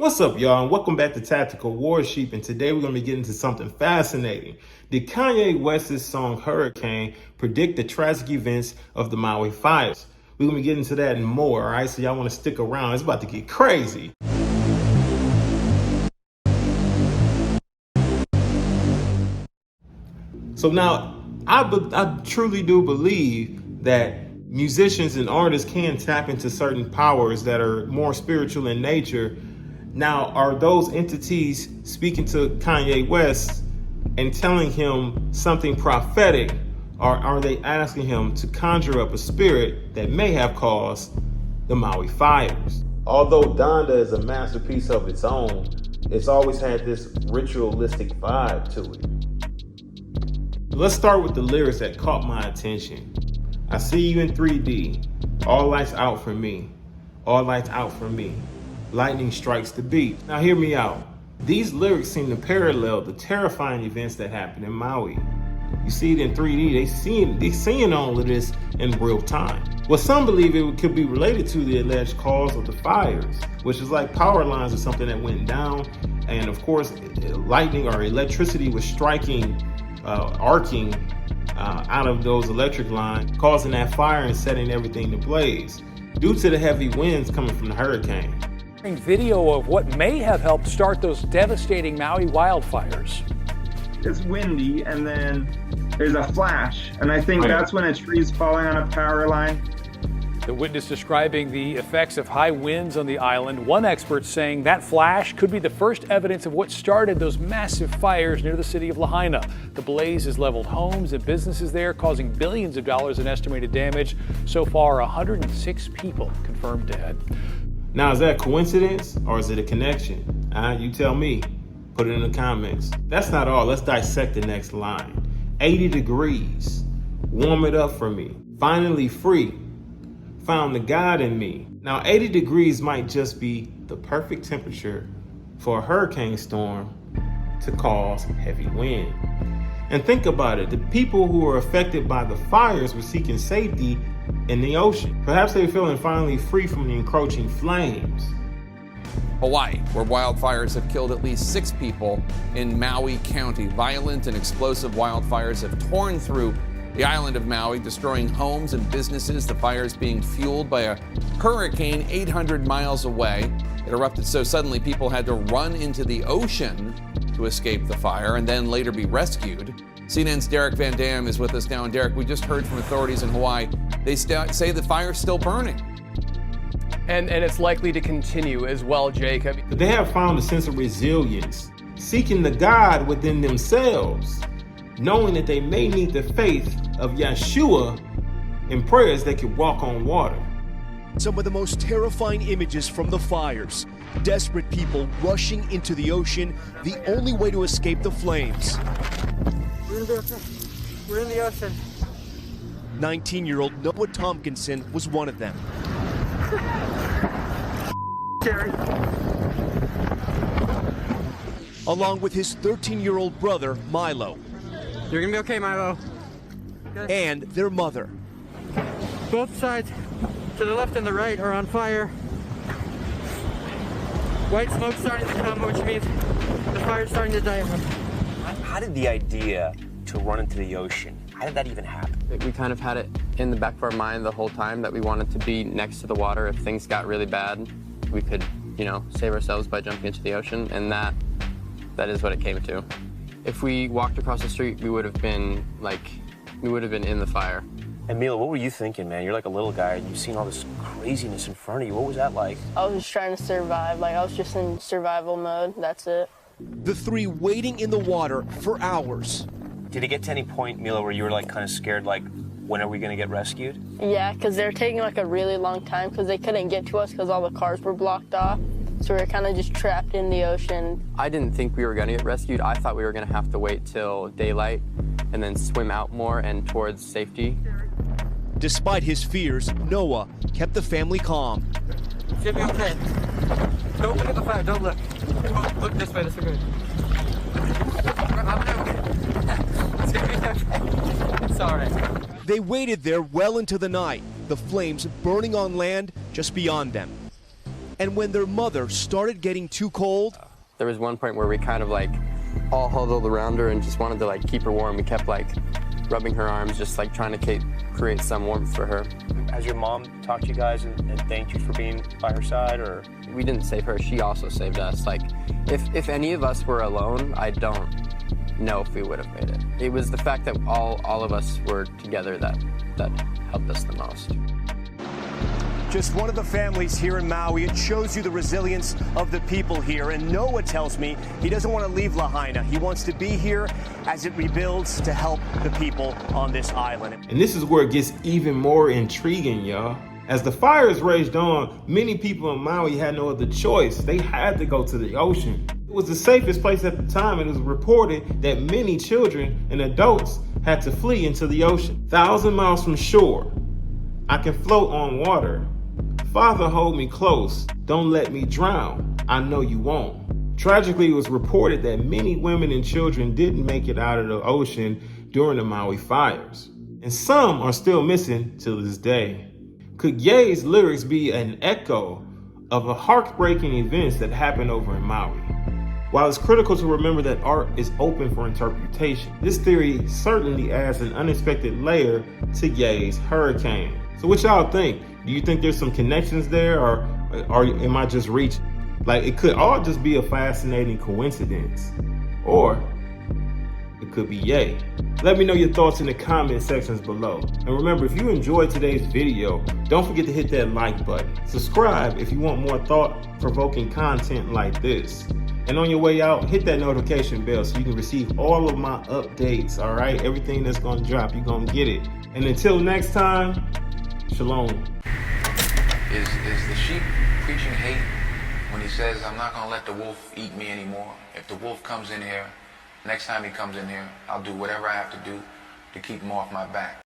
What's up, y'all, and welcome back to Tactical War Sheep, and today we're going to be getting into something fascinating. Did Kanye West's song Hurricane predict the tragic events of the Maui fires? We're going to be getting into that and more, all right? So y'all want to stick around. It's about to get crazy. So now, I truly do believe that musicians and artists can tap into certain powers that are more spiritual in nature. Now, are those entities speaking to Kanye West and telling him something prophetic, or are they asking him to conjure up a spirit that may have caused the Maui fires? Although Donda is a masterpiece of its own, it's always had this ritualistic vibe to it. Let's start with the lyrics that caught my attention. I see you in 3D. All lights out for me. All lights out for me. Lightning strikes the beat. Now hear me out. These lyrics seem to parallel the terrifying events that happened in Maui. You see it in 3D. They seeing all of this in real time. Well, some believe it could be related to the alleged cause of the fires, which is like power lines or something that went down. And of course, lightning or electricity was striking, arcing out of those electric lines, causing that fire and setting everything to blaze due to the heavy winds coming from the hurricane. Video of what may have helped start those devastating Maui wildfires. It's windy and then there's a flash, and I think that's when a tree's falling on a power line. The witness describing the effects of high winds on the island. One expert saying that flash could be the first evidence of what started those massive fires near the city of Lahaina. The blaze has leveled homes and businesses there, causing billions of dollars in estimated damage. So far, 106 people confirmed dead. Now, is that a coincidence or is it a connection? You tell me. Put it in the comments. That's not all. Let's dissect the next line. 80 degrees. Warm it up for me. Finally free. Found the God in me. Now, 80 degrees might just be the perfect temperature for a hurricane storm to cause heavy wind. And think about it. The people who were affected by the fires were seeking safety in the ocean. Perhaps they were feeling finally free from the encroaching flames. Hawaii, where wildfires have killed at least 6 people in Maui County. Violent and explosive wildfires have torn through the island of Maui, destroying homes and businesses. The fires being fueled by a hurricane 800 miles away. It erupted so suddenly people had to run into the ocean to escape the fire and then later be rescued. CNN's Derek Van Dam is with us now. And Derek, we just heard from authorities in Hawaii. They say the fire's still burning. And it's likely to continue as well, Jake. But they have found a sense of resilience, seeking the God within themselves, knowing that they may need the faith of Yeshua and prayers that could walk on water. Some of the most terrifying images from the fires. Desperate people rushing into the ocean, the only way to escape the flames. We're in the ocean. 19-year-old Noah Tompkinson was one of them. Jerry. Along with his 13-year-old brother, Milo. You're gonna be okay, Milo. And their mother. Both sides, to the left and the right, are on fire. White smoke starting to come, which means the fire's starting to die out. How did the idea to run into the ocean, how did that even happen? We kind of had it in the back of our mind the whole time that we wanted to be next to the water. If things got really bad, we could, save ourselves by jumping into the ocean, and that is what it came to. If we walked across the street, we would have been in the fire. And Mila, what were you thinking, man? You're like a little guy, and you've seen all this craziness in front of you. What was that like? I was just trying to survive. I was just in survival mode. That's it. The three waiting in the water for hours. Did it get to any point, Mila, where you were like kind of scared, like, when are we gonna get rescued? Yeah, because they were taking like a really long time because they couldn't get to us because all the cars were blocked off. So we were kind of just trapped in the ocean. I didn't think we were going to get rescued. I thought we were going to have to wait till daylight and then swim out more and towards safety. Despite his fears, Noah kept the family calm. Should be okay. Don't look at the fire, don't look. Look this way, this is good. It's gonna be okay. It's all right. They waited there well into the night, the flames burning on land just beyond them. And when their mother started getting too cold, there was one point where we kind of like all huddled around her and just wanted to like keep her warm. We kept like rubbing her arms, just like trying to create some warmth for her. Has your mom talked to you guys and thanked you for being by her side, or? We didn't save her, she also saved us. Like, if any of us were alone, I don't know if we would have made it. It was the fact that all of us were together that helped us the most. just one of the families here in Maui. It shows you the resilience of the people here. And Noah tells me he doesn't want to leave Lahaina. He wants to be here as it rebuilds to help the people on this island. And this is where it gets even more intriguing, y'all. As the fires raged on, many people in Maui had no other choice. They had to go to the ocean. It was the safest place at the time, and it was reported that many children and adults had to flee into the ocean. 1,000 miles from shore, I can float on water. Father, hold me close. Don't let me drown. I know you won't. Tragically, it was reported that many women and children didn't make it out of the ocean during the Maui fires. And some are still missing to this day. Could Ye's lyrics be an echo of the heartbreaking events that happened over in Maui? While it's critical to remember that art is open for interpretation, this theory certainly adds an unexpected layer to Ye's hurricane. So what y'all think? Do you think there's some connections there, or am I just reaching? Like, it could all just be a fascinating coincidence, or it could be Ye. Let me know your thoughts in the comment sections below. And remember, if you enjoyed today's video, don't forget to hit that like button. Subscribe if you want more thought-provoking content like this. And on your way out, hit that notification bell so you can receive all of my updates, all right? Everything that's gonna drop, you're gonna get it. And until next time, shalom. Is the sheep preaching hate when he says, I'm not gonna let the wolf eat me anymore? If the wolf comes in here, next time he comes in here, I'll do whatever I have to do to keep him off my back.